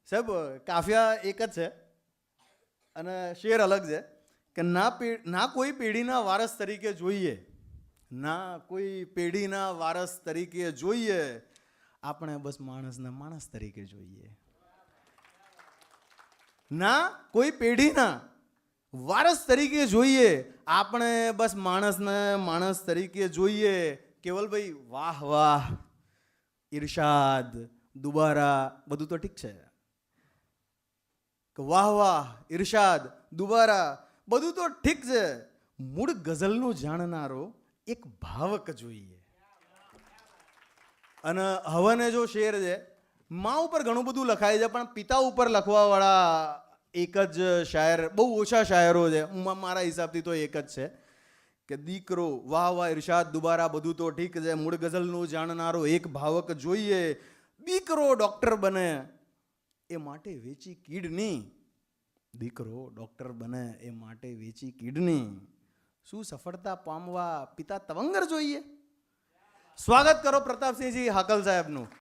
સાહેબ કાફિયા એક જ છે અને શેર અલગ છે કે ના કોઈ પેઢીના વારસ તરીકે જોઈએ, ના કોઈ પેઢીના વારસ તરીકે જોઈએ, આપણે બસ માણસના માણસ તરીકે જોઈએ. ના કોઈ પેઢીના વારસ તરીકે જોઈએ, આપણે બસ માણસને માણસ તરીકે જોઈએ. કેવલભાઈ વાહ વાહ, ઇરશાદ, દુબારા, બધું તો ઠીક છે કે વાહ વાહ, ઇરશાદ, દુબારા, બધું તો ઠીક છે. મૂળ ગઝલનું જાણનારો એક ભાવક જોઈએ. અને હવને જો શેર છે, મા ઉપર ઘણું બધું લખાય છે, પણ પિતા ઉપર લખવાવાળા એક જ શાયર, બહુ ઓછા શાયરો છે, મારા હિસાબથી તો એક જ છે કે દીકરો, વાહ વાહ, ઇરશાદ, દુબારા, બધું તો ઠીક છે, મૂળ ગઝલનું જાણનારો એક ભાવક જોઈએ. દીકરો ડોક્ટર બને એ માટે વેચી કિડની, દીકરો ડોક્ટર બને એ માટે વેચી કિડની. શું સફળતા પામવા પિતા તવંગર જોઈએ? સ્વાગત કરો પ્રતાપસિંહજી હાકલ સાહેબનું.